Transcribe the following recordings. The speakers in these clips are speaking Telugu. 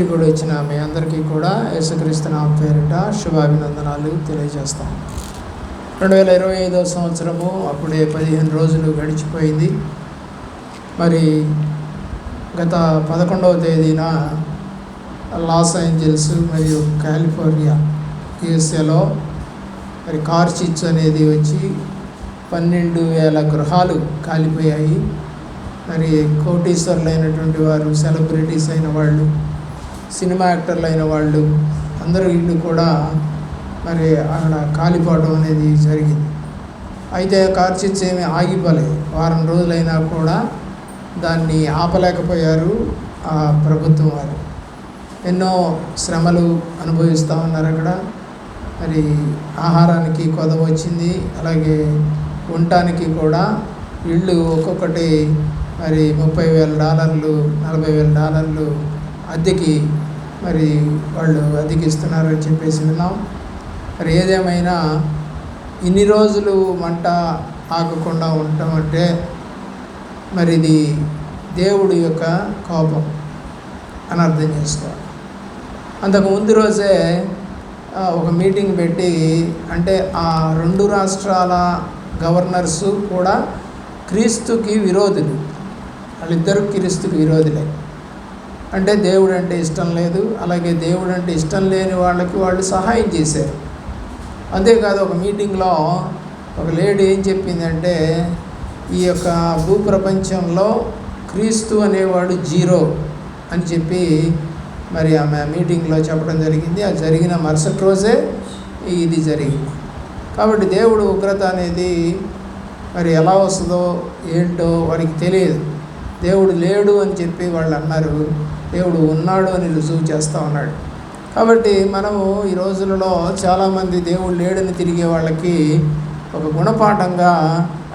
కూడా వచ్చిన మీ అందరికీ కూడా యేసుక్రీస్తు నామం పేరిట శుభాభినందనాలు తెలియజేస్తాం. 2025 సంవత్సరము అప్పుడే 15 రోజులు గడిచిపోయింది. మరి గత 11వ తేదీన లాస్ ఏంజల్స్ మరియు కాలిఫోర్నియా యూఎస్ఏలో మరి కార్చిచ్ అనేది వచ్చి 12,000 గృహాలు కాలిపోయాయి. మరి కోటీశ్వరులైనటువంటి వారు, సెలబ్రిటీస్ అయిన వాళ్ళు, సినిమా యాక్టర్లు అయిన వాళ్ళు అందరూ ఇల్లు కూడా మరి అక్కడ కాలిపోవడం అనేది జరిగింది. అయితే కార్చిచ్ ఏమీ ఆగిపోలేదు. వారం రోజులైనా కూడా దాన్ని ఆపలేకపోయారు ఆ ప్రభుత్వం వారు. ఎన్నో శ్రమలు అనుభవిస్తూ ఉన్నారు అక్కడ. మరి ఆహారానికి కొదవ వచ్చింది, అలాగే ఉండటానికి కూడా ఇళ్ళు ఒక్కొక్కటి మరి $30,000 $40,000 అద్దెకి మరి వాళ్ళు అద్దెకిస్తున్నారని చెప్పేసి విన్నాం. మరి ఏదేమైనా ఇన్ని రోజులు మంట ఆగకుండా ఉండటం అంటే మరి ఇది దేవుడి యొక్క కోపం అని అర్థం చేసుకోవాలి. అంతకు ముందు రోజే ఒక మీటింగ్ పెట్టి, అంటే ఆ 2 రాష్ట్రాల గవర్నర్సు కూడా క్రీస్తుకి విరోధులు, వాళ్ళిద్దరూ క్రీస్తుకి విరోధులే. అంటే దేవుడు అంటే ఇష్టం లేదు, అలాగే దేవుడు అంటే ఇష్టం లేని వాళ్ళకి వాళ్ళు సహాయం చేశారు. అంతేకాదు, ఒక మీటింగ్లో ఒక లేడీ ఏం చెప్పిందంటే, ఈ యొక్క భూప్రపంచంలో క్రీస్తు అనేవాడు 0 అని చెప్పి మరి ఆమె మీటింగ్లో చెప్పడం జరిగింది. అది జరిగిన మరుసటి రోజే ఇది జరిగింది. కాబట్టి దేవుడు ఉగ్రత అనేది మరి ఎలా వస్తుందో ఏంటో వాడికి తెలియదు. దేవుడు లేడు అని చెప్పి వాళ్ళు అన్నారు, దేవుడు ఉన్నాడు అని రుజువు చేస్తూ ఉన్నాడు. కాబట్టి మనము ఈ రోజులలో చాలామంది దేవుడు లేడని తిరిగే వాళ్ళకి ఒక గుణపాఠంగా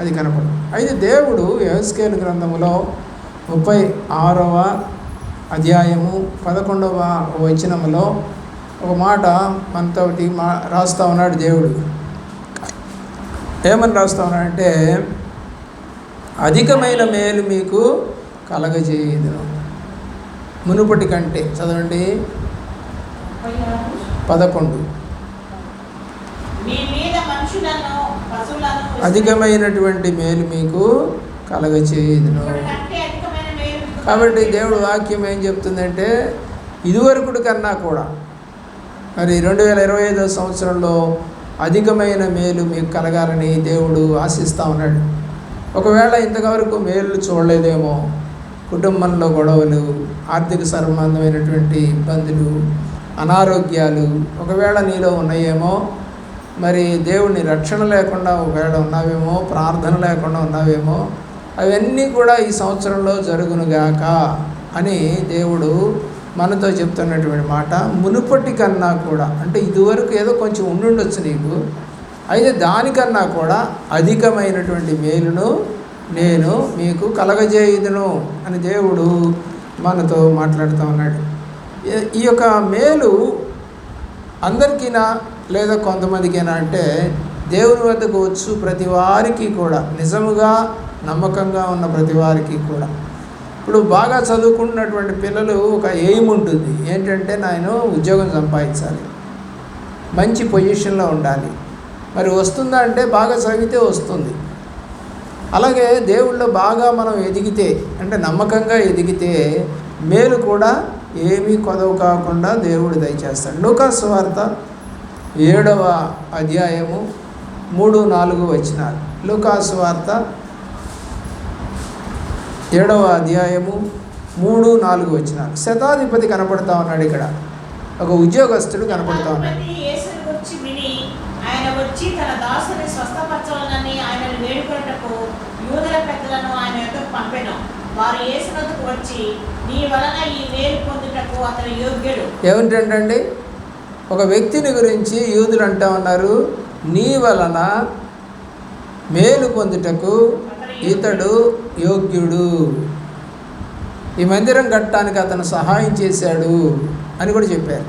అది కనపడదు. అయితే దేవుడు యెహెజ్కేలు గ్రంథములో 36వ అధ్యాయము 11వ వచనములో ఒక మాట మనతోటి రాస్తూ ఉన్నాడు. దేవుడు ఏమని రాస్తూ ఉన్నాడంటే, అధికమైన మేలు మీకు కలగజేయుదును మునుపటి కంటే. చదవండి 11. అధికమైనటువంటి మేలు మీకు కలగజేయుదును. కాబట్టి దేవుడు వాక్యం ఏం చెప్తుందంటే, ఇదివరకుడు కన్నా కూడా మరి 2025 సంవత్సరంలో అధికమైన మేలు మీకు కలగాలని దేవుడు ఆశిస్తూ ఉన్నాడు. ఒకవేళ ఇంతవరకు మేలు చూడలేదేమో, కుటుంబంలో గొడవలు, ఆర్థిక సంబంధమైనటువంటి ఇబ్బందులు, అనారోగ్యాలు ఒకవేళ నీలో ఉన్నాయేమో, మరి దేవుని రక్షణ లేకుండా ఒకవేళ ఉన్నావేమో, ప్రార్థన లేకుండా ఉన్నావేమో, అవన్నీ కూడా ఈ సంవత్సరంలో జరుగునుగాక అని దేవుడు మనతో చెప్తున్నటువంటి మాట. మునుపటి కన్నా కూడా, అంటే ఇదివరకు ఏదో కొంచెం ఉండుండొచ్చు నీకు, అయితే దానికన్నా కూడా అధికమైనటువంటి మేలును నేను మీకు కలగజేయుదును అని దేవుడు మనతో మాట్లాడుతూ ఉన్నాడు. ఈ యొక్క మేలు అందరికీనా లేదా కొంతమందికైనా అంటే, దేవుని వద్దకు వచ్చు ప్రతి వారికి కూడా, నిజముగా నమ్మకంగా ఉన్న ప్రతి వారికి కూడా. ఇప్పుడు బాగా చదువుకున్నటువంటి పిల్లలు ఒక ఎయిమ్ ఉంటుంది, ఏంటంటే నేను ఉద్యోగం సంపాదించాలి, మంచి పొజిషన్లో ఉండాలి. మరి వస్తుందా అంటే బాగా చదివితే వస్తుంది. అలాగే దేవుళ్ళో బాగా మనం ఎదిగితే, అంటే నమ్మకంగా ఎదిగితే మేలు కూడా ఏమీ కొదవ కాకుండా దేవుడు దయచేస్తాడు. లూకాసు సువార్త 7వ అధ్యాయము 3-4 వచనాలు. లూకాసు సువార్త 7వ అధ్యాయము 3-4 వచనాలు. శతాధిపతి కనపడతా ఉన్నాడు ఇక్కడ, ఒక ఉద్యోగస్తుడు కనపడతా ఉన్నాడు. ఆయన వచ్చి తన దాసుని స్వస్థపరచాలని ఆయనను వేడుకొనుటకు యూదుల పెద్దలను ఆయన యొద్దకు పంపెను. వారు యేసునొద్దకు వచ్చి, నీ వలన ఈ మేలు పొందుటకు అతను యోగ్యుడు. ఏమిటంటే, ఒక వ్యక్తిని గురించి యూదులు అంటా ఉన్నారు, నీ వలన మేలు పొందుటకు ఇతడు యోగ్యుడు, ఈ మందిరం కట్టడానికి అతను సహాయం చేశాడు అని కూడా చెప్పారు.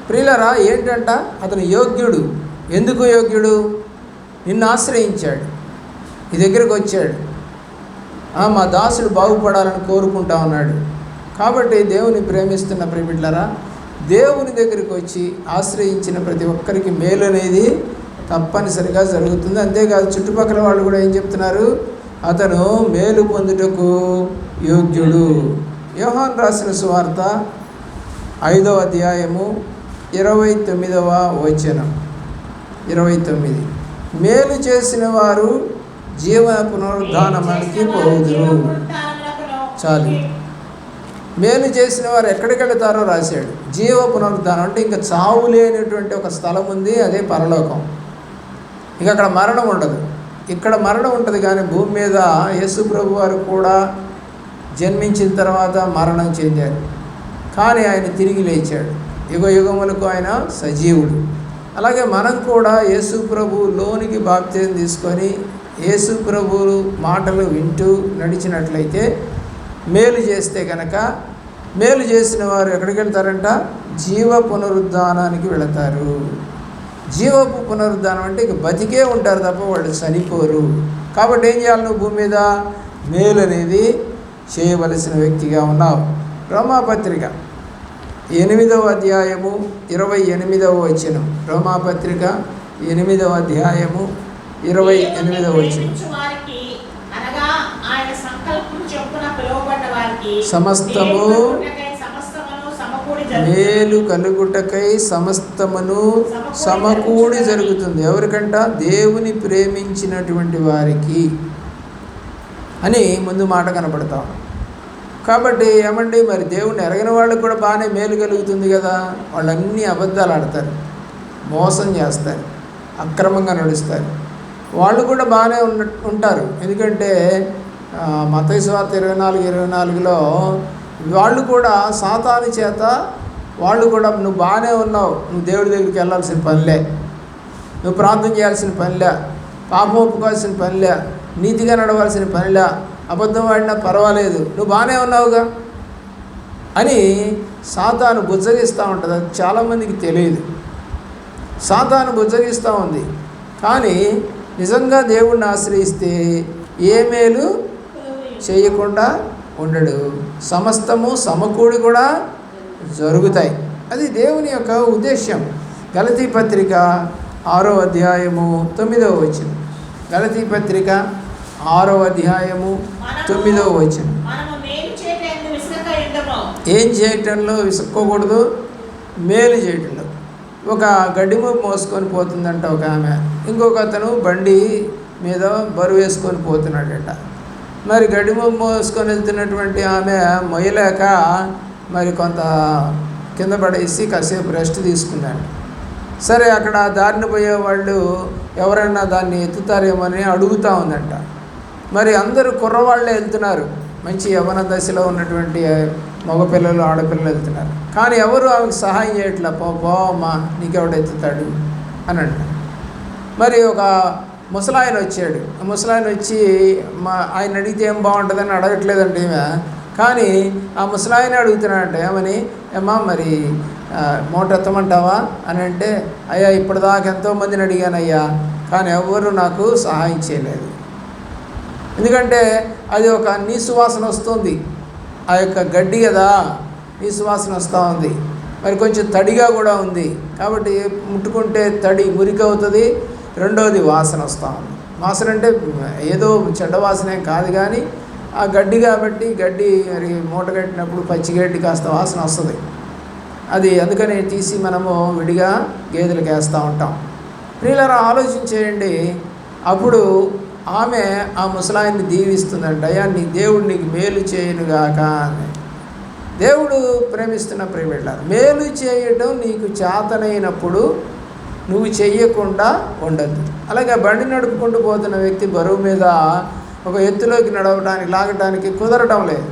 ప్రియులారా, ఏంటంట, అతను యోగ్యుడు. ఎందుకు యోగ్యుడు? నిన్ను ఆశ్రయించాడు, నీ దగ్గరకు వచ్చాడు, మా దాసుడు బాగుపడాలని కోరుకుంటా ఉన్నాడు, కాబట్టి దేవుని ప్రేమిస్తున్న ప్రియబిడ్డలారా, దేవుని దగ్గరికి వచ్చి ఆశ్రయించిన ప్రతి ఒక్కరికి మేలు అనేది తప్పనిసరిగా జరుగుతుంది. అంతేకాదు చుట్టుపక్కల వాళ్ళు కూడా ఏం చెప్తున్నారు, అతను మేలు పొందుటకు యోగ్యుడు. యోహాను రాసిన సువార్త 5వ అధ్యాయము 29వ వచనం. 29 మేలు చేసిన వారు జీవ పునరుద్ధానానికి పోదురు. చాలు, మేలు చేసిన వారు ఎక్కడికి వెళతారో రాశాడు. జీవ పునరుద్ధానం అంటే ఇంకా చావు లేనటువంటి ఒక స్థలం ఉంది, అదే పరలోకం. ఇక అక్కడ మరణం ఉండదు. ఇక్కడ మరణం ఉంటుంది, కానీ భూమి మీద యేసు ప్రభు వారు కూడా జన్మించిన తర్వాత మరణం చెందారు, కానీ ఆయన తిరిగి లేచాడు. యుగ యుగములకు ఆయన సజీవుడు. అలాగే మనం కూడా యేసు ప్రభు లోనికి బాప్తిజం తీసుకొని యేసు ప్రభు మాటలు వింటూ నడిచినట్లయితే, మేలు చేస్తే కనుక, మేలు చేసిన వారు ఎక్కడికి వెళ్తారంట, జీవ పునరుద్ధానానికి వెళతారు. జీవపు పునరుద్ధానం అంటే ఇక బతికే ఉంటారు తప్ప వాళ్ళు చనిపోరు. కాబట్టి ఏం చేయాలి, నువ్వు భూమి మీద మేలు అనేది చేయవలసిన వ్యక్తిగా ఉన్నావు. రోమాపత్రిక 8వ అధ్యాయము 28వ వచనం. రోమాపత్రిక 8వ అధ్యాయము 28వ వచనం. సమస్తము మేలు కలుగుటకై సమస్తమును సమకూడి జరుగుతుంది. ఎవరికంట, దేవుని ప్రేమించినటువంటి వారికి అని ముందు మాట కనపడతాం. కాబట్టి ఏమండి, మరి దేవుణ్ణి ఎరగిన వాళ్ళకి కూడా బాగానే మేలు కలుగుతుంది కదా. వాళ్ళన్నీ అబద్ధాలు ఆడతారు, మోసం చేస్తారు, అక్రమంగా నడుస్తారు. వాళ్ళు కూడా బాగానే ఉంటారు. ఎందుకంటే మత్తయి సువార్త 24:24లో వాళ్ళు కూడా సాతాను చేత వాళ్ళు కూడా, నువ్వు బాగానే ఉన్నావు, నువ్వు దేవుడి దగ్గరికి వెళ్ళాల్సిన పనిలే, నువ్వు ప్రార్థన చేయాల్సిన పనిలే, పాపం ఒప్పుకోవాల్సిన పనిలే, నీతిగా నడవాల్సిన పనిలే, అబద్ధం ఆడినా పర్వాలేదు, నువ్వు బాగానే ఉన్నావుగా అని సాతాను బుజ్జగిస్తూ ఉంటుంది. అది చాలామందికి తెలియదు. సాతాను బుజ్జగిస్తూ ఉంది. కానీ నిజంగా దేవుణ్ణి ఆశ్రయిస్తే ఏ మేలు చేయకుండా ఉండడు. సమస్తము సమకూడి కూడా జరుగుతాయి. అది దేవుని యొక్క ఉద్దేశ్యం. గలతీ పత్రిక 6వ అధ్యాయము 9వ వచనం. గలతీ పత్రిక 6వ అధ్యాయము 9వ వచనం. ఏం చేయటంలో విసుక్కోకూడదు, మేలు చేయటంలో. ఒక గడ్డి మోపు మోసుకొని పోతుందంట ఒక ఆమె, ఇంకొక అతను బండి మీద బరువు వేసుకొని పోతున్నాడట. మరి గడ్డి మోపు మోసుకొని వెళ్తున్నటువంటి ఆమె మొయ్యలేక మరి కొంత కింద పడేసి కాసేపు రెస్ట్ తీసుకున్నాడు. సరే, అక్కడ దారిని పోయే వాళ్ళు ఎవరైనా దాన్ని ఎత్తుతారేమని అడుగుతూ ఉందంట. మరి అందరూ కుర్రవాళ్ళే వెళ్తున్నారు, మంచి యవ్వన దశలో ఉన్నటువంటి మగపిల్లలు ఆడపిల్లలు వెళ్తున్నారు. కానీ ఎవరు ఆమెకు సహాయం చేయట్లా. పోమ్మా, నీకెవడెత్తుతాడు అని అంటారు. మరి ఒక ముసలాయన వచ్చాడు. ఆ ముసలాయన వచ్చి ఆయన అడిగితే ఏం బాగుంటుందని అడగట్లేదంటే ఈమె. కానీ ఆ ముసలాయన అడుగుతున్నాడంట, ఏమని, ఏమ్మా మరి మూట ఎత్తమంటావా అని అంటే, అయ్యా ఇప్పటిదాకా ఎంతోమందిని అడిగానయ్యా, కానీ ఎవరు నాకు సహాయం చేయలేదు. ఎందుకంటే అది ఒక నీసు వాసన వస్తుంది. ఆ యొక్క గడ్డి కదా, నీసు వాసన వస్తూ ఉంది. మరి కొంచెం తడిగా కూడా ఉంది. కాబట్టి ముట్టుకుంటే తడి మురికి అవుతుంది. రెండోది వాసన వస్తూ ఉంది. వాసన అంటే ఏదో చెడ్డ వాసనే కాదు, కానీ ఆ గడ్డి కాబట్టి గడ్డి మరి మూట కట్టినప్పుడు పచ్చిగడ్డి కాస్త వాసన వస్తుంది. అది అందుకని తీసి మనము విడిగా గేదెలకు వేస్తూ ఉంటాం. ప్రియులారా, ఆలోచించేయండి. అప్పుడు ఆమె ఆ ముసలాయన్ని దీవిస్తుందంట, అయ్యా నీ దేవుడు నీకు మేలు చేయనుగాక అని. దేవుడు ప్రేమిస్తున్న ప్రియబిడ్డలారా, మేలు చేయటం నీకు చేతనైనప్పుడు నువ్వు చెయ్యకుండా ఉండద్దు. అలాగే బండి నడుపుకుంటూ పోతున్న వ్యక్తి బరువు మీద ఒక ఎత్తులోకి నడవడానికి లాగటానికి కుదరటం లేదు.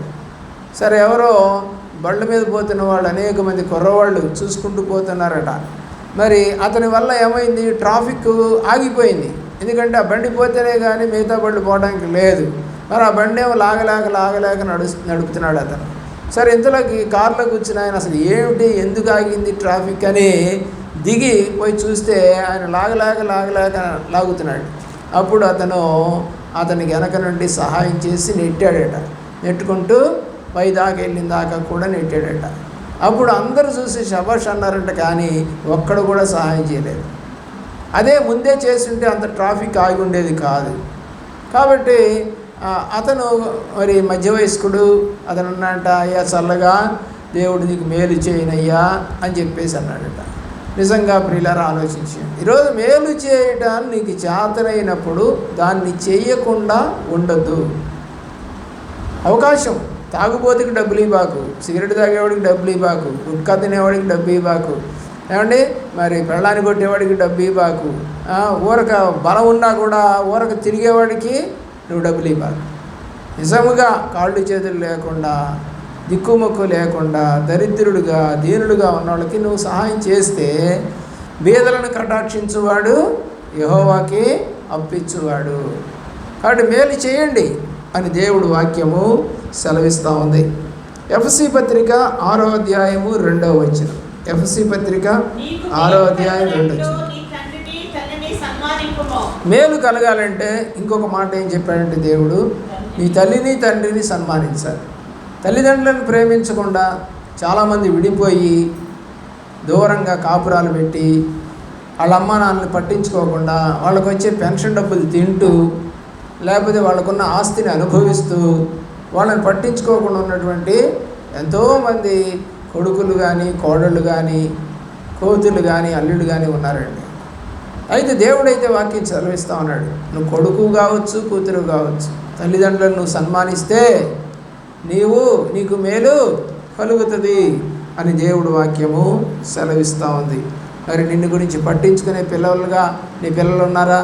సరే, ఎవరో బళ్ళ మీద పోతున్న వాళ్ళు అనేక మంది కుర్రవాళ్ళు చూసుకుంటూ పోతున్నారట. మరి అతని వల్ల ఏమైంది, ట్రాఫిక్ ఆగిపోయింది. ఎందుకంటే ఆ బండి పోతేనే కానీ మిగతా బళ్ళు పోవడానికి లేదు. మరి ఆ బండి ఏమో లాగలేక నడుపుతున్నాడు అతను. సరే, ఇంతలోకి కారులో కూర్చుని ఆయన అసలు ఏమిటి, ఎందుకు ఆగింది ట్రాఫిక్ అని దిగి పోయి చూస్తే ఆయన లాగలేక లాగుతున్నాడు. అప్పుడు అతనికి వెనక నుండి సహాయం చేసి నెట్టాడట. నెట్టుకుంటూ పై దాకా వెళ్ళిన దాకా కూడా నెట్టాడట. అప్పుడు అందరూ చూసి శబాష్ అన్నారంట, కానీ ఒక్కడు కూడా సహాయం చేయలేదు. అదే ముందే చేస్తుంటే అంత ట్రాఫిక్ ఆగి ఉండేది కాదు. కాబట్టి అతను మరి మధ్య వయస్కుడు, అతను అన్నట, అయ్యా చల్లగా దేవుడు నీకు మేలు చేయనయ్యా అని చెప్పేసి అన్నాడట. నిజంగా ప్రియులారా ఆలోచించి, ఈరోజు మేలు చేయటాన్ని నీకు చేతనైనప్పుడు దాన్ని చేయకుండా ఉండద్దు. అవకాశం, తాగుబోతుకి డబ్బులు ఇవ్వకు, సిగరెట్ తాగేవాడికి డబ్బులు ఇవ్వకు, గుట్కా తినేవాడికి డబ్బు ఇవ్వకు, ఏమండి మరి పెళ్ళాన్ని కొట్టేవాడికి డబ్బు ఇవ్వకు, ఊరక బలం ఉన్నా కూడా ఊరక తిరిగేవాడికి నువ్వు డబ్బులు ఇవ్వాలి. నిజముగా కాళ్ళు చేతులు లేకుండా, దిక్కుమొక్కు లేకుండా, దరిద్రుడుగా దీనుడుగా ఉన్నవాళ్ళకి నువ్వు సహాయం చేస్తే బీదలను కటాక్షించువాడు యెహోవాకి అప్పిచ్చువాడు. కాబట్టి మేలు చేయండి అని దేవుడు వాక్యము సెలవిస్తూ ఉంది. ఎఫెసీ పత్రిక 6వ అధ్యాయము 2వ వచనం. ఎఫెసీ పత్రిక 6వ అధ్యాయం 2వ వచనం. మేలు కలగాలంటే ఇంకొక మాట ఏం చెప్పాడంటే దేవుడు, నీ తల్లిని తండ్రిని సన్మానించాలి. తల్లిదండ్రులను ప్రేమించకుండా చాలామంది విడిపోయి దూరంగా కాపురాలు పెట్టి వాళ్ళ అమ్మ నాన్నని పట్టించుకోకుండా వాళ్ళకు వచ్చే పెన్షన్ డబ్బులు తింటూ, లేకపోతే వాళ్ళకున్న ఆస్తిని అనుభవిస్తూ వాళ్ళని పట్టించుకోకుండా ఉన్నటువంటి ఎంతోమంది కొడుకులు కానీ, కోడళ్ళు కానీ, కూతుళ్ళు కానీ, అల్లుళ్ళు కానీ ఉన్నారండి. అయితే దేవుడైతే వాక్యం చదివిస్తూ ఉన్నాడు, నువ్వు కొడుకు కావచ్చు, కూతురు కావచ్చు, తల్లిదండ్రులను నువ్వు సన్మానిస్తే నీకు మేలు కలుగుతుంది అని దేవుడు వాక్యము సెలవిస్తూ ఉంది. మరి నిన్ను గురించి పట్టించుకునే పిల్లలుగా నీ పిల్లలు ఉన్నారా?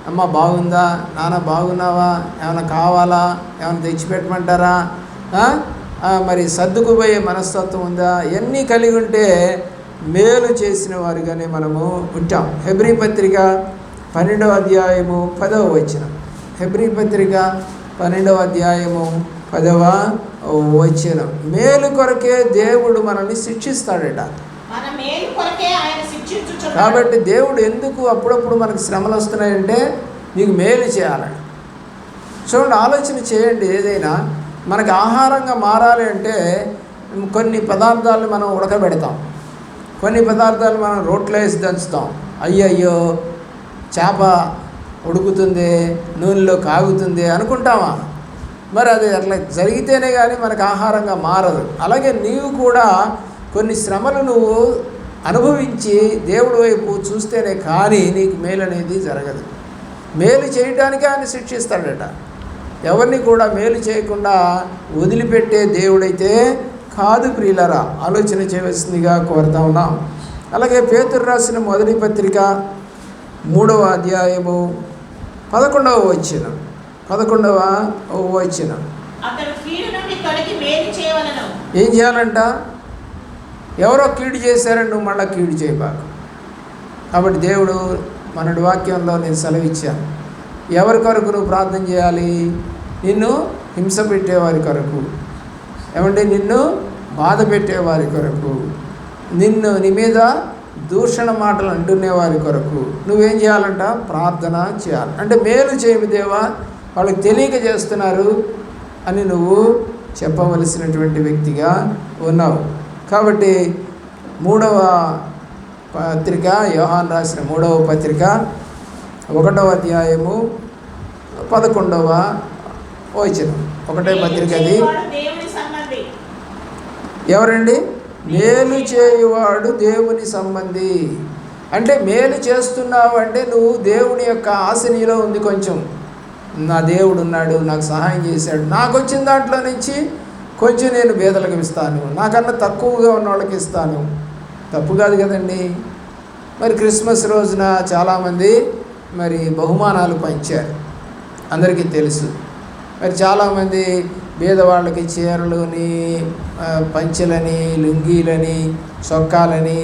అమ్మ బాగుందా, నాన్న బాగున్నావా, ఏమైనా కావాలా, ఏమైనా తెచ్చిపెట్టమంటారా, మరి సర్దుకుపోయే మనస్తత్వం ఉందా? ఇవన్నీ కలిగి ఉంటే మేలు చేసిన వారిగానే మనము ఉంటాం. హెబ్రీ పత్రిక 12వ అధ్యాయము 10వ వచనం. హెబ్రీ పత్రిక 12వ అధ్యాయము 10వ వచనం. మేలు కొరకే దేవుడు మనల్ని శిక్షిస్తాడట. కాబట్టి దేవుడు ఎందుకు అప్పుడప్పుడు మనకు శ్రమలు వస్తున్నాయంటే నీకు మేలు చేయాలని. చూడండి, ఆలోచన చేయండి. ఏదైనా మనకు ఆహారంగా మారాలి అంటే కొన్ని పదార్థాలు మనం ఉడకబెడతాం, కొన్ని పదార్థాలు మనం రోట్లో వేసి దంచుతాం. అయ్యయ్యో చేప ఉడుకుతుంది, నూనెలో కాగుతుంది అనుకుంటామా? మరి అది అట్లా జరిగితేనే కానీ మనకు ఆహారంగా మారదు. అలాగే నీవు కూడా కొన్ని శ్రమలు నువ్వు అనుభవించి దేవుడి వైపు చూస్తేనే కానీ నీకు మేలు అనేది జరగదు. మేలు చేయటానికే ఆయన శిక్షిస్తాడట. ఎవరిని కూడా మేలు చేయకుండా వదిలిపెట్టే దేవుడైతే కాదు. ప్రియులారా, ఆలోచన చేయవలసిందిగా కోరుతా ఉన్నాం. అలాగే పేతురు రాసిన మొదటి పత్రిక 3వ అధ్యాయము 11వ వచనం. 11వ వచనం. ఏం చేయాలంట? ఎవరో కీడు చేశారని నువ్వు మళ్ళీ కీడు చేయబాకు. కాబట్టి దేవుడు మనటి వాక్యంలో నేను సెలవిచ్చాను, ఎవరి కొరకు నువ్వు ప్రార్థన చేయాలి? నిన్ను హింస పెట్టేవారి కొరకు, ఏమంటే నిన్ను బాధ పెట్టేవారి కొరకు, నీ మీద దూషణ మాటలు అంటునేవారి కొరకు నువ్వేం చేయాలంట? ప్రార్థన చేయాలి. అంటే మేలు చేయము దేవా, వాళ్ళకి తెలియక చేస్తున్నారు అని నువ్వు చెప్పవలసినటువంటి వ్యక్తిగా ఉన్నావు. కాబట్టి 3వ పత్రిక, యోహాను రాసిన 3వ పత్రిక 1వ అధ్యాయము 11వ వచనం. 1వ పత్రిక అది. ఎవరండి? మేలు చేయువాడు దేవుని సంబంధి. అంటే మేలు చేస్తున్నావు అంటే నువ్వు దేవుని యొక్క ఆశ నీలో ఉంది. కొంచెం నా దేవుడు ఉన్నాడు, నాకు సహాయం చేశాడు, నాకు వచ్చిన దాంట్లో నుంచి కొంచెం నేను బేదలకు ఇస్తాను, నాకన్నా తక్కువగా ఉన్న వాళ్ళకి ఇస్తాను. తప్పు కాదు కదండి. మరి క్రిస్మస్ రోజున చాలామంది మరి బహుమానాలు పంచారు, అందరికీ తెలుసు. మరి చాలామంది పేదవాళ్ళకి చీరలని, పంచెలని, లుంగీలని, చొక్కాలని,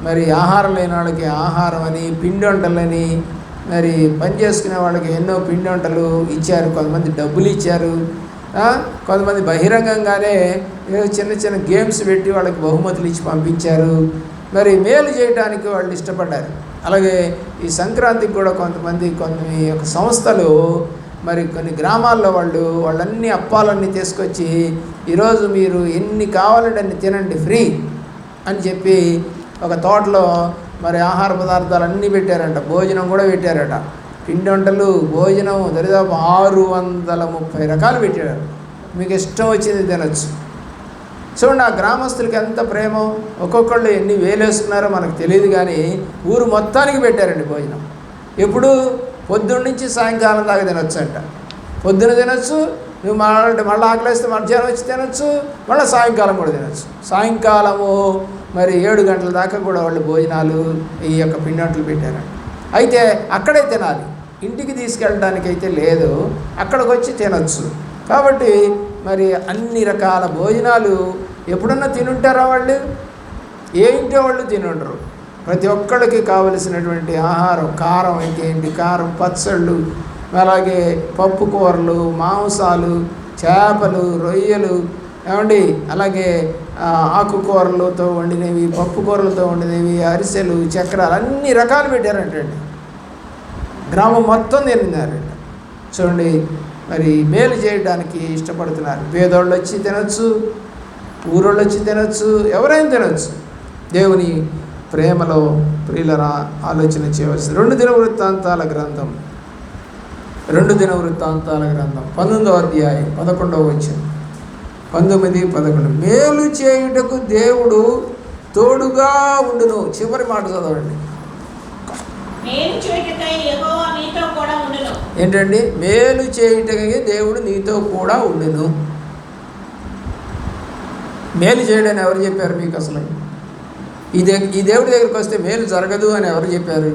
మరి ఆహారం లేని వాళ్ళకి ఆహారం అని, పిండి వంటలని, మరి పని చేసుకునే వాళ్ళకి ఎన్నో పిండి వంటలు ఇచ్చారు. కొంతమంది డబ్బులు ఇచ్చారు, కొంతమంది బహిరంగంగానే ఏదో చిన్న చిన్న గేమ్స్ పెట్టి వాళ్ళకి బహుమతులు ఇచ్చి పంపించారు. మరి మేలు చేయడానికి వాళ్ళు ఇష్టపడ్డారు. అలాగే ఈ సంక్రాంతికి కూడా కొన్ని సంస్థలు మరి కొన్ని గ్రామాల్లో వాళ్ళన్నీ అప్పాలన్నీ తీసుకొచ్చి ఈరోజు మీరు ఎన్ని కావాలంటే అన్ని తినండి ఫ్రీ అని చెప్పి ఒక తోటలో మరి ఆహార పదార్థాలు అన్నీ పెట్టారంట, భోజనం కూడా పెట్టారట. పిండి వంటలు, భోజనం దరిదాపు 630 రకాలు పెట్టారు. మీకు ఇష్టం వచ్చింది తినచ్చు. చూడండి ఆ గ్రామస్తులకి ఎంత ప్రేమ. ఒక్కొక్కళ్ళు ఎన్ని వేలు వేసుకున్నారో మనకు తెలియదు, కానీ ఊరు మొత్తానికి పెట్టారండి భోజనం. ఎప్పుడు? పొద్దున్న నుంచి సాయంకాలం దాకా తినొచ్చు అంట. పొద్దున తినొచ్చు, నువ్వు మళ్ళీ ఆకలిస్తే మధ్యాహ్నం వచ్చి తినొచ్చు, మళ్ళీ సాయంకాలం కూడా తినొచ్చు. సాయంకాలము మరి 7 గంటల దాకా కూడా వాళ్ళు భోజనాలు ఈ యొక్క పిండి వంటలు పెట్టారంట. అయితే అక్కడే తినాలి, ఇంటికి తీసుకెళ్ళడానికి అయితే లేదు, అక్కడికి వచ్చి తినొచ్చు. కాబట్టి మరి అన్ని రకాల భోజనాలు ఎప్పుడన్నా తినుంటారా వాళ్ళు? ఏ ఇంటి వాళ్ళు తినుండరు. ప్రతి ఒక్కళ్ళకి కావలసినటువంటి ఆహారం, కారం అయితే ఏంటి, కారం, పచ్చళ్ళు, అలాగే పప్పు కూరలు, మాంసాలు, చేపలు, రొయ్యలు, ఏమండి, అలాగే ఆకుకూరలతో వండినవి, పప్పు కూరలతో వండినవి, అరిసెలు, చక్రాలు, అన్ని రకాలు పెట్టారంటండి. గ్రామం మొత్తం తిన్నారంట. చూడండి, మరి మేలు చేయడానికి ఇష్టపడుతున్నారు. పేదోళ్ళు వచ్చి తినొచ్చు, ఊరోళ్ళు వచ్చి తినొచ్చు, ఎవరైనా తినొచ్చు. దేవుని ప్రేమలో ప్రియులరా ఆలోచన చేయవలసింది. 2 దినవృత్తాంతాల గ్రంథం 19వ అధ్యాయం 11వ వచనం, 19, 11. మేలు చేయుటకు దేవుడు తోడుగా ఉండును. చివరి మాట చదవండి. ఏంటండి? మేలు చేయుటకి దేవుడు నీతో కూడా ఉండును. మేలు చేయడని ఎవరు చెప్పారు మీకు? అసలు ఈ దేవుడి దగ్గరికి వస్తే మేలు జరగదు అని ఎవరు చెప్పారు?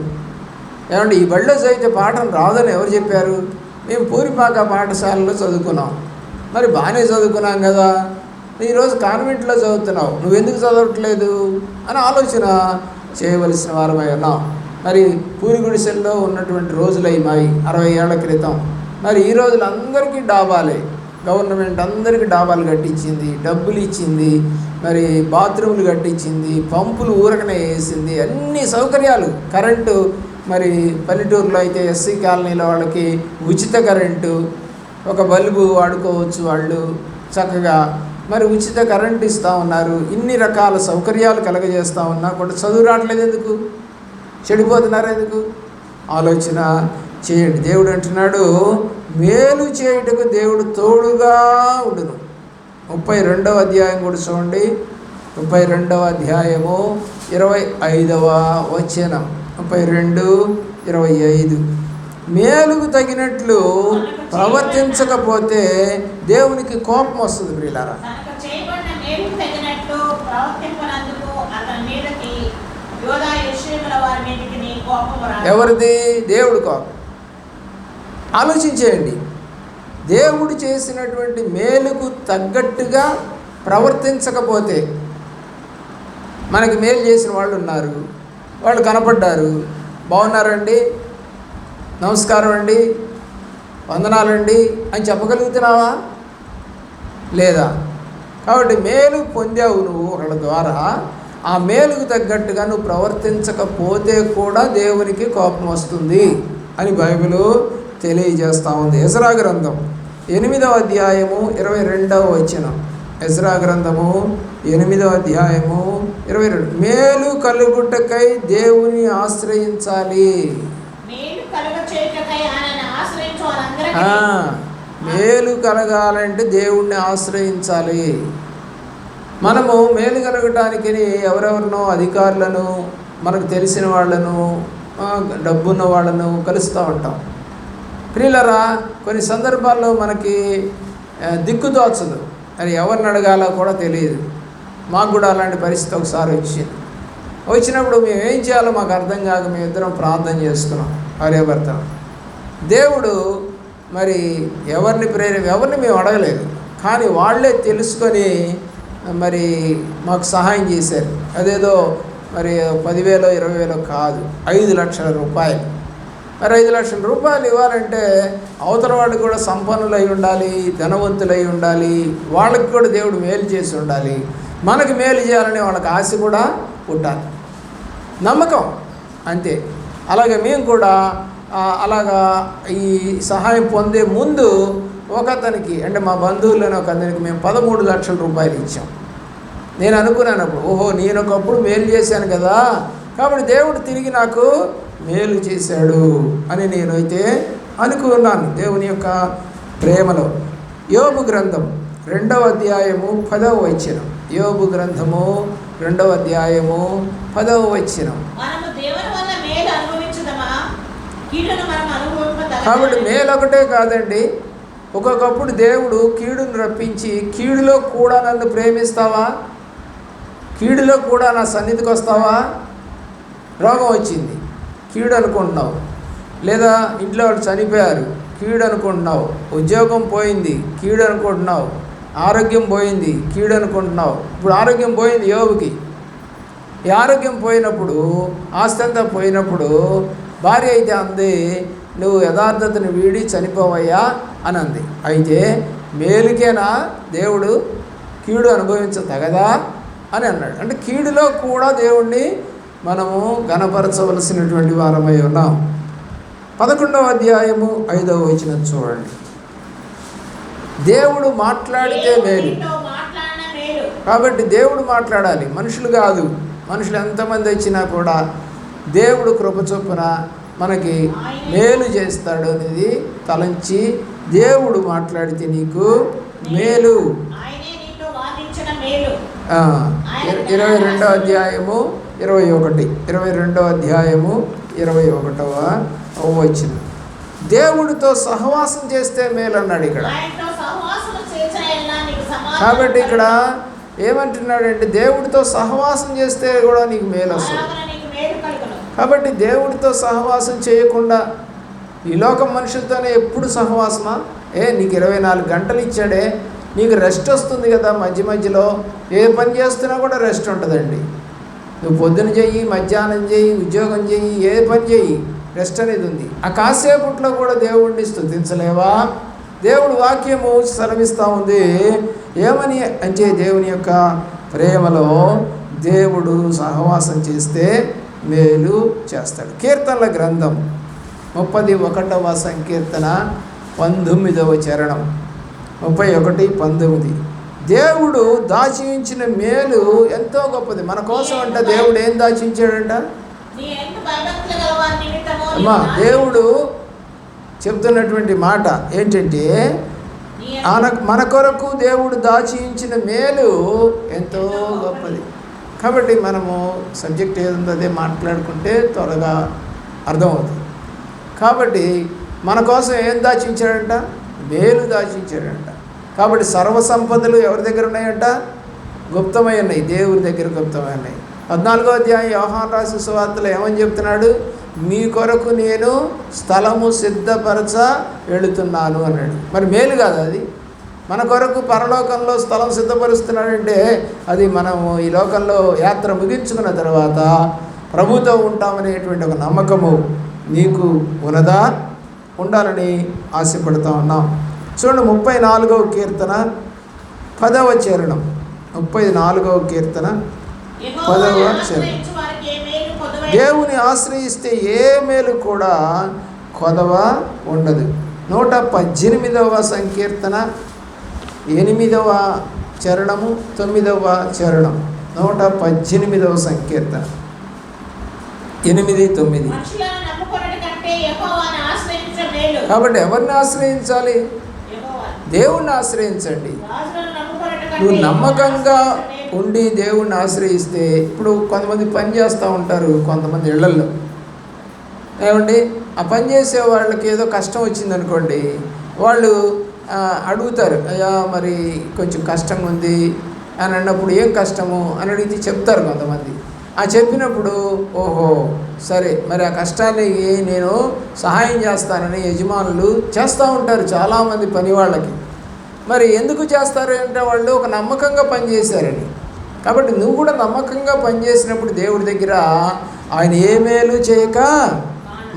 ఏమంటే ఈ బళ్ళో చదివితే పాఠం రాదని ఎవరు చెప్పారు? మేము పూరిపాక పాఠశాలలో చదువుకున్నాం. మరి బాగానే చదువుకున్నాం కదా, ఈరోజు కాన్వెంట్లో చదువుతున్నావు, నువ్వెందుకు చదవట్లేదు అని ఆలోచన చేయవలసిన వారమై ఉన్నాం. మరి పూరి గుడిసెల్లో ఉన్నటువంటి రోజులై మాయి 60 ఏళ్ల క్రితం. మరి ఈ రోజులు అందరికీ డాబాలే. గవర్నమెంట్ అందరికీ డాబాలు కట్టించింది, డబ్బులు ఇచ్చింది, మరి బాత్రూములు కట్టించింది, పంపులు ఊరకనే వేసింది, అన్ని సౌకర్యాలు. కరెంటు మరి పల్లెటూరులో అయితే ఎస్సీ కాలనీలో వాళ్ళకి ఉచిత కరెంటు, ఒక బల్బు వాడుకోవచ్చు వాళ్ళు చక్కగా. మరి ఉచిత కరెంటు ఇస్తూ ఉన్నారు. ఇన్ని రకాల సౌకర్యాలు కలగజేస్తూ ఉన్నా కూడా చదువు రావట్లేదు ఎందుకు? చెడిపోతున్నారు ఎందుకు? ఆలోచన చేయండి. దేవుడు అంటున్నాడు మేలు చేయుటకు దేవుడు తోడుగా ఉండును. 32వ అధ్యాయం కూడా చూడండి. 32వ అధ్యాయము 25వ వచనం, 32:25. మేలుకు తగినట్లు ప్రవర్తించకపోతే దేవునికి కోపం వస్తుంది. ప్రియులారా, ఎవరిది? దేవుడి కోపం. ఆలోచించేయండి. దేవుడు చేసినటువంటి మేలుకు తగ్గట్టుగా ప్రవర్తించకపోతే, మనకి మేలు చేసిన వాళ్ళు ఉన్నారు, వాళ్ళు కనపడ్డారు, బాగున్నారండి, నమస్కారం అండి, వందనాలండి అని చెప్పగలుగుతున్నావా? లేదా? కాబట్టి మేలు పొందావు నువ్వు ఒకళ్ళ ద్వారా, ఆ మేలుకు తగ్గట్టుగా నువ్వు ప్రవర్తించకపోతే కూడా దేవునికి కోపం వస్తుంది అని బైబిల్ తెలియజేస్తూ ఉంది. ఎజ్రా గ్రంథం 8వ అధ్యాయము 22వ వచనం. ఎజ్రా గ్రంథము 8వ అధ్యాయము 22. మేలు కలుగుటకై దేవుని ఆశ్రయించాలి. మేలు కలగాలంటే దేవుణ్ణి ఆశ్రయించాలి. మనము మేలు కలగటానికి ఎవరెవరినో అధికారులను, మనకు తెలిసిన వాళ్ళను, డబ్బున్న వాళ్ళను కలుస్తూ ఉంటాం. ప్రియులరా, కొన్ని సందర్భాల్లో మనకి దిక్కుదోచదు, అది ఎవరిని అడగాలో కూడా తెలియదు. మాకు కూడా అలాంటి పరిస్థితి ఒకసారి వచ్చినప్పుడు మేము ఏం చేయాలో మాకు అర్థం కాక మేము ఇద్దరం ప్రార్థన చేసుకున్నాం, భార్యాభర్త. దేవుడు మరి ఎవరిని మేము అడగలేదు, కానీ వాళ్ళే తెలుసుకొని మరి మాకు సహాయం చేశారు. అదేదో మరి 10,000 20,000 కాదు, 5 లక్షల రూపాయలు. మరి 5 లక్షల రూపాయలు ఇవ్వాలంటే అవతల వాళ్ళు కూడా సంపన్నులై ఉండాలి, ధనవంతులై ఉండాలి, వాళ్ళకి కూడా దేవుడు మేలు చేసి ఉండాలి, మనకు మేలు చేయాలని వాళ్ళకి ఆశ కూడా ఉండాలి, నమ్మకం అంతే. అలాగే మేము కూడా అలాగా ఈ సహాయం పొందే ముందు ఒక అతనికి, అంటే మా బంధువులను ఒక అతనికి మేము 13 లక్షల రూపాయలు ఇచ్చాం. నేను అనుకున్నాను అప్పుడు, ఓహో నేను ఒకప్పుడు మేలు చేశాను కదా, కాబట్టి దేవుడు తిరిగి నాకు మేలు చేశాడు అని నేనైతే అనుకున్నాను దేవుని యొక్క ప్రేమలో. యోబు గ్రంథం 2వ అధ్యాయము 10వ వచనం. యోబు గ్రంథము 2వ అధ్యాయము 10వ వచనం. కాబట్టి మేలు ఒకటే కాదండి, ఒక్కొక్కప్పుడు దేవుడు కీడును రప్పించి, కీడులో కూడా నన్ను ప్రేమిస్తావా, కీడులో కూడా నా సన్నిధికి వస్తావా. రోగం వచ్చింది, కీడు అనుకుంటున్నావు. లేదా ఇంట్లో వాళ్ళు చనిపోయారు, కీడు అనుకుంటున్నావు. ఉద్యోగం పోయింది, కీడు అనుకుంటున్నావు. ఆరోగ్యం పోయింది, కీడు అనుకుంటున్నావు. ఇప్పుడు ఆరోగ్యం పోయింది యోబుకి. ఈ ఆరోగ్యం పోయినప్పుడు, ఆస్తి అంతా పోయినప్పుడు భార్య అయితే అంది, నువ్వు యథార్థతను వీడి చనిపోవయ్యా అని అంది. అయితే మేలుకేనా దేవుడు కీడు అనుభవించతగదా అని అన్నాడు. అంటే కీడులో కూడా దేవుణ్ణి మనము ఘనపరచవలసినటువంటి వారమై ఉన్నాం. 11వ అధ్యాయము 5వ వచనం చూడండి. దేవుడు మాట్లాడితే మేలు. కాబట్టి దేవుడు మాట్లాడాలి, మనుషులు కాదు. మనుషులు ఎంతమంది వచ్చినా కూడా దేవుడు కృప చొప్పున మనకి మేలు చేస్తాడు అనేది తలంచి, దేవుడు మాట్లాడితే నీకు మేలు. 22వ అధ్యాయము 21, 22వ అధ్యాయము 21వ వచనం. దేవుడితో సహవాసం చేస్తే మేలు అన్నాడు ఇక్కడ. కాబట్టి ఇక్కడ ఏమంటున్నాడంటే దేవుడితో సహవాసం చేస్తే కూడా నీకు మేలు వస్తుంది. కాబట్టి దేవుడితో సహవాసం చేయకుండా ఈ లోకం మనుషులతోనే ఎప్పుడు సహవాసమా? నీకు 24 గంటలు ఇచ్చాడే, నీకు రెస్ట్ వస్తుంది కదా మధ్య మధ్యలో. ఏ పని చేస్తున్నా కూడా రెస్ట్ ఉంటుందండి. నువ్వు పొద్దున చెయ్యి, మధ్యాహ్నం చెయ్యి, ఉద్యోగం చెయ్యి, ఏ పని చెయ్యి, రెస్ట్ అనేది ఉంది. ఆ కాసేపట్లో కూడా దేవుడిని స్తుతించలేవా? దేవుడు వాక్యము సెలవిస్తూ ఉంది ఏమని అంటే, దేవుని యొక్క ప్రేమలో దేవుడు సహవాసం చేస్తే మేలు చేస్తాడు. కీర్తనల గ్రంథం 31వ సంకీర్తన 19వ చరణం. 31:19. దేవుడు దాచించిన మేలు ఎంతో గొప్పది మన కోసం అంట. దేవుడు ఏం దాచించాడంట అమ్మా? దేవుడు చెప్తున్నటువంటి మాట ఏంటంటే, మన కొరకు దేవుడు దాచించిన మేలు ఎంతో గొప్పది. కాబట్టి మనము సబ్జెక్ట్ ఏదుందో అదే మాట్లాడుకుంటే త్వరగా అర్థమవుతుంది. కాబట్టి మన కోసం ఏం దాచించాడంట? మేలు దాచించాడంట. కాబట్టి సర్వసంపదలు ఎవరి దగ్గర ఉన్నాయంట? గుప్తమై ఉన్నాయి, దేవుని దగ్గర గుప్తమై ఉన్నాయి. 14వ అధ్యాయం యోహాను రాసిన సువార్తలో ఏమని చెప్తున్నాడు? మీ కొరకు నేను స్థలము సిద్ధపరచ వెళుతున్నాను అన్నాడు. మరి మేలు కాదు అది? మన కొరకు పరలోకంలో స్థలం సిద్ధపరుస్తున్నాడంటే అది మనము ఈ లోకంలో యాత్ర ముగించుకున్న తర్వాత ప్రభుతో ఉంటామనేటువంటి ఒక నమ్మకము నీకు ఉన్నదా? ఉండాలని ఆశపడుతూ ఉన్నాం. చూడండి 34వ కీర్తన 10వ చరణం. 34వ కీర్తన 10వ చరణం. దేవుని ఆశ్రయిస్తే ఏ మేలు కూడా కొదవ ఉండదు. 118వ సంకీర్తన 8వ చరణము 9వ చరణం. 118వ సంకీర్తన 8, 9. కాబట్టి ఎవరిని ఆశ్రయించాలి? దేవుణ్ణి ఆశ్రయించండి. నువ్వు నమ్మకంగా ఉండి దేవుణ్ణి ఆశ్రయిస్తే, ఇప్పుడు కొంతమంది పని చేస్తూ ఉంటారు కొంతమంది ఇళ్లల్లో. ఏమండి, ఆ పని చేసే వాళ్ళకి ఏదో కష్టం వచ్చిందనుకోండి, వాళ్ళు అడుగుతారు, అయ్యా మరి కొంచెం కష్టంగా ఉంది అని అన్నప్పుడు, ఏం కష్టము అని అడిగితే చెప్తారు కొంతమంది. ఆ చెప్పినప్పుడు ఓహో సరే మరి ఆ కష్టాన్ని నేను సహాయం చేస్తానని యజమానులు చేస్తూ ఉంటారు చాలామంది పని వాళ్ళకి. మరి ఎందుకు చేస్తారు అంటే వాళ్ళు ఒక నమ్మకంగా పనిచేశారని. కాబట్టి నువ్వు కూడా నమ్మకంగా పనిచేసినప్పుడు దేవుడి దగ్గర ఆయన ఏ మేలు చేయక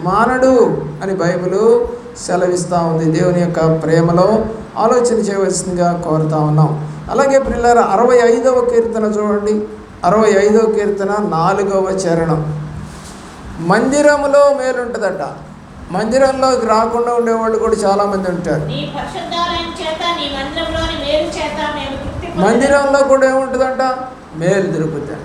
మానడు అని బైబిల్ సెలవిస్తూ ఉంది. దేవుని యొక్క ప్రేమలో ఆలోచన చేయవలసిందిగా కోరుతా ఉన్నాం. అలాగే పిల్లల 65వ కీర్తన చూడండి. 65వ కీర్తన 4వ చరణం. మందిరములో మేలుంటుందట. మందిరంలోకి రాకుండా ఉండేవాళ్ళు కూడా చాలామంది ఉంటారు. నీ పరిశుద్ధాలయం చేత నీ మందిరంలోని మేలు చేత మేము తృప్తి పొందెదము. మందిరంలో కూడా ఏముంటుందంట? మేలు దొరుకుతాయి.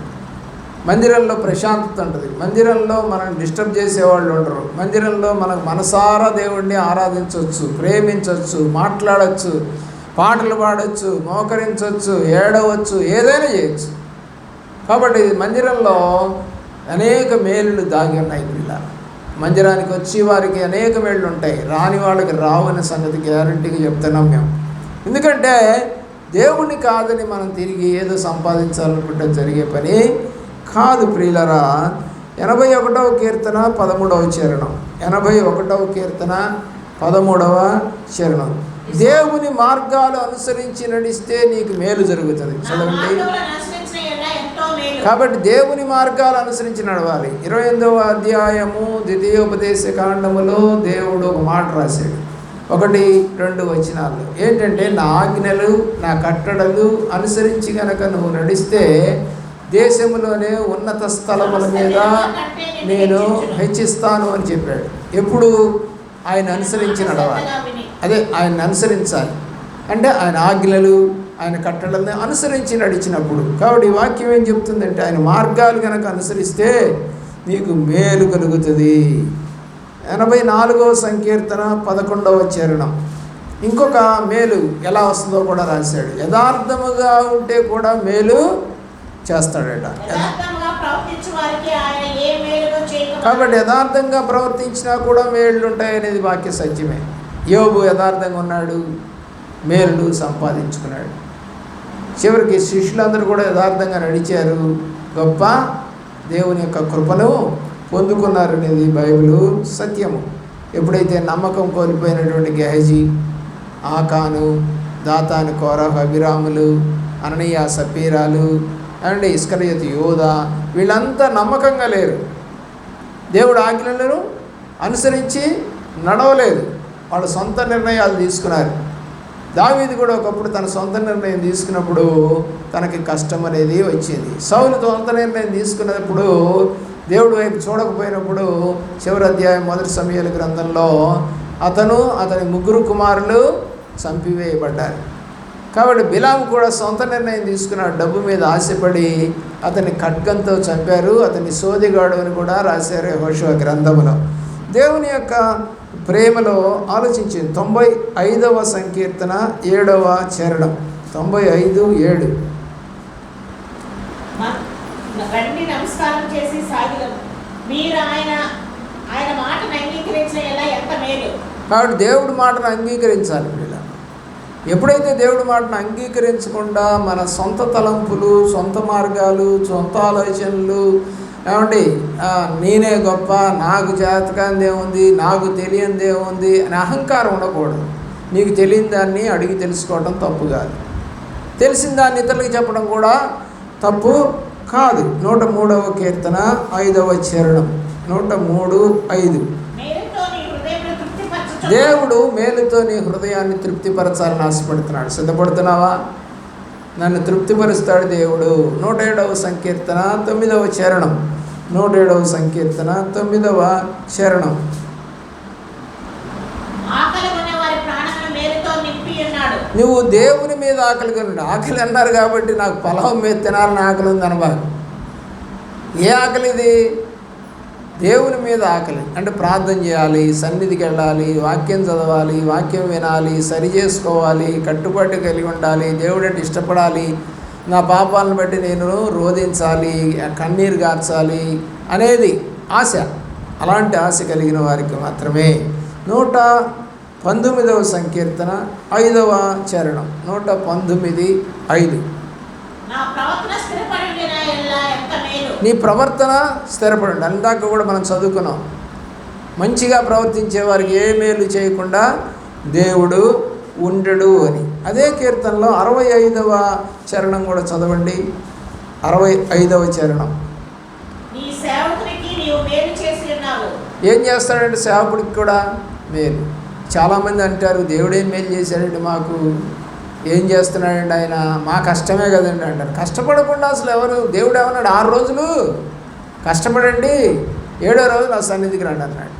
మందిరంలో ప్రశాంతత ఉంటుంది. మందిరంలో మనం డిస్టర్బ్ చేసేవాళ్ళు ఉండరు. మందిరంలో మనకు మనసారా దేవుడిని ఆరాధించవచ్చు, ప్రేమించవచ్చు, మాట్లాడవచ్చు, పాటలు పాడవచ్చు, మోకరించవచ్చు, ఏడవచ్చు, ఏదైనా చేయొచ్చు. కాబట్టి మందిరంలో అనేక మేలులు దాగి ఉన్నాయి. పిల్లలు మందిరానికి వచ్చి వారికి అనేక మేళ్ళు ఉంటాయి, రాని వాళ్ళకి రావనే సంగతి గ్యారంటీగా చెప్తున్నాం మేము. ఎందుకంటే దేవుణ్ణి కాదని మనం తిరిగి ఏదో సంపాదించాలనుకుంటే జరిగే పని కాదు ప్రియులరా. 81వ కీర్తన 13వ చరణం. 81వ కీర్తన 13వ చరణం. దేవుని మార్గాలు అనుసరించి నడిస్తే నీకు మేలు జరుగుతుంది. చదవండి. కాబట్టి దేవుని మార్గాలు అనుసరించి నడవాలి. 28వ అధ్యాయము ద్వితీయోపదేశ కాండములో దేవుడు ఒక మాట రాశాడు, 1-2 వచనాలు. ఏంటంటే, నా ఆజ్ఞలు నా కట్టడలు అనుసరించి గనక నువ్వు నడిస్తే దేశంలోనే ఉన్నత స్థలముల మీద నేను హెచ్చిస్తాను అని చెప్పాడు. ఎప్పుడు? ఆయన అనుసరించి నడవాలి. అదే ఆయన అనుసరించాలి అంటే ఆయన ఆజ్ఞలు ఆయన కట్టడల్ని అనుసరించి నడిచినప్పుడు. కాబట్టి ఈ వాక్యం ఏం చెప్తుందంటే, ఆయన మార్గాలు కనుక అనుసరిస్తే నీకు మేలు కలుగుతుంది. 84వ సంకీర్తన 11వ చరణం. ఇంకొక మేలు ఎలా వస్తుందో కూడా రాశాడు. యథార్థముగా ఉంటే కూడా మేలు చేస్తాడట. కాబట్టి యథార్థంగా ప్రవర్తించినా కూడా మేళ్ళు ఉంటాయి అనేది వాక్య సత్యమే. యోబు యథార్థంగా ఉన్నాడు, మేలు సంపాదించుకున్నాడు. చివరికి శిష్యులందరూ కూడా యథార్థంగా నడిచారు, గొప్ప దేవుని యొక్క కృపను పొందుకున్నారు అనేది బైబిలు సత్యము. ఎప్పుడైతే నమ్మకం కోల్పోయినటువంటి గెహజీ, ఆకాను, దాతాను, కోరహు, అభిరాములు, అననీయ, సపీరాలు అండ్ ఇస్కరియోతు యోధా, వీళ్ళంతా నమ్మకంగా లేరు. దేవుడు ఆజ్ఞలను అనుసరించి నడవలేదు, వాళ్ళ సొంత నిర్ణయాలు తీసుకున్నారు. దావీదు కూడా ఒకప్పుడు తన సొంత నిర్ణయం తీసుకున్నప్పుడు తనకి కష్టం అనేది వచ్చింది. సౌలు సొంత నిర్ణయం తీసుకున్నప్పుడు దేవుడు వైపు చూడకపోయినప్పుడు చివరి అధ్యాయం 1 సమూయేలు గ్రంథంలో అతని 3 కుమారులు చంపివేయబడ్డారు. కాబట్టి బిలాము కూడా సొంత నిర్ణయం తీసుకున్నాడు. డబ్బు మీద ఆశపడి అతన్ని ఖడ్గంతో చంపారు. అతన్ని సోదిగాడు అని కూడా రాశారు యెహోషువ గ్రంథంలో. దేవుని యొక్క ప్రేమలో ఆలోచించింది. 95వ సంకీర్తన 7వ చరణం. 95:7. నమస్కారం చేసి సాగిలము, మీరు ఆయన మాటను అంగీకరించిన ఎంత మేలు. కాబట్టి దేవుడి మాటను అంగీకరించాలి. ఎప్పుడైతే దేవుడి మాటను అంగీకరించకుండా మన సొంత తలంపులు, సొంత మార్గాలు, సొంత ఆలోచనలు, ఏమండి నేనే గొప్ప, నాకు చేతకాంది ఏముంది, నాకు తెలియంది ఏముంది అని అహంకారం ఉండకూడదు. నీకు తెలియని దాన్ని అడిగి తెలుసుకోవడం తప్పు కాదు, తెలిసిన దాన్ని ఇతరులకు చెప్పడం కూడా తప్పు కాదు. 103వ కీర్తన 5వ చరణం. 103:5. దేవుడు మేలుతో నీ హృదయాన్ని తృప్తిపరచాలని ఆశపడుతున్నాడు. సిద్ధపడుతున్నావా? నన్ను తృప్తిపరుస్తాడు దేవుడు. 107వ సంకీర్తన 9వ చరణం. 107వ సంకీర్తన 9వ చరణం. నువ్వు దేవుని మీద ఆకలి కనుడు. ఆకలి అన్నారు కాబట్టి నాకు పొలం మీద తినాలని ఆకలి ఉంది అనబాకు. ఏ ఆకలి ఇది? దేవుని మీద ఆకలి. అంటే ప్రార్థన చేయాలి, సన్నిధికి వెళ్ళాలి, వాక్యం చదవాలి, వాక్యం వినాలి, సరి చేసుకోవాలి, కట్టుబాటు కలిగి ఉండాలి, దేవుడు అంటే ఇష్టపడాలి, నా పాపాలను బట్టి నేను రోధించాలి, కన్నీరు గార్చాలి అనేది ఆశ. అలాంటి ఆశ కలిగిన వారికి మాత్రమే 119వ సంకీర్తన 5వ చరణం. 119:5. నీ ప్రవర్తన స్థిరపడండి. అందాక కూడా మనం చదువుకున్నాం, మంచిగా ప్రవర్తించే వారికి ఏ మేలు చేయకుండా దేవుడు ఉండడు అని. అదే కీర్తనలో 65వ చరణం కూడా చదవండి. 65వ చరణం. ఏం చేస్తాడంటే సేవకుడికి కూడా మేలు. చాలామంది అంటారు, దేవుడేం మేలు చేశాడండి మాకు, ఏం చేస్తున్నాడండి ఆయన, మా కష్టమే కదండి అంటారు. కష్టపడకుండా అసలు ఎవరు? దేవుడు ఏమన్నాడు? 6 రోజులు కష్టపడండి, 7వ రోజు నా సన్నిధికి రండి అన్నాడు.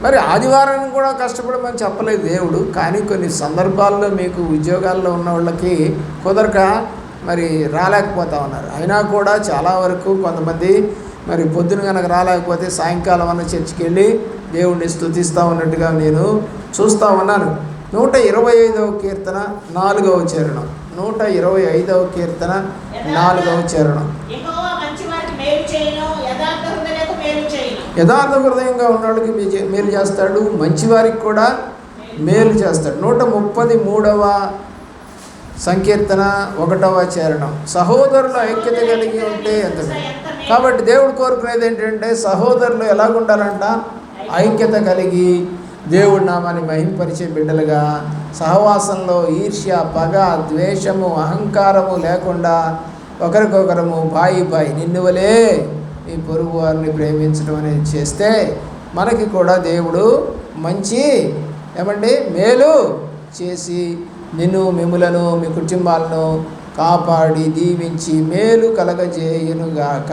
మరి ఆదివారాన్ని కూడా కష్టపడమని చెప్పలేదు దేవుడు. కానీ కొన్ని సందర్భాల్లో మీకు ఉద్యోగాల్లో ఉన్న వాళ్ళకి కుదరక మరి రాలేకపోతా ఉన్నారు. అయినా కూడా చాలా వరకు కొంతమంది మరి పొద్దున కనుక రాలేకపోతే సాయంకాలం అన్న చర్చికి వెళ్ళి దేవుణ్ణి స్తుతిస్తూ ఉన్నట్టుగా నేను చూస్తూ ఉన్నాను. 125వ కీర్తన 4వ చరణం. 125వ కీర్తన 4వ చరణం. యథార్థ హృదయంగా ఉన్న వాళ్ళకి మేలు చేస్తాడు, మంచివారికి కూడా మేలు చేస్తాడు. 133వ సంకీర్తన 1వ చరణం. సహోదరులు ఐక్యత కలిగి ఉంటే ఎంత. కాబట్టి దేవుడు కోరుకునేది ఏంటంటే సహోదరులు ఎలాగుండాలంట? ఐక్యత కలిగి దేవుడి నామాన్ని మహింపరిచే బిడ్డలుగా, సహవాసంలో ఈర్ష్య, పగ, ద్వేషము, అహంకారము లేకుండా ఒకరికొకరము బాయి నిన్ను వలే ఈ పొరుగు వారిని ప్రేమించడం అనేది చేస్తే మనకి కూడా దేవుడు మంచి మేలు చేసి నిన్ను, మిమ్ములను, మీ కుటుంబాలను కాపాడి దీవించి మేలు కలగజేయునుగాక.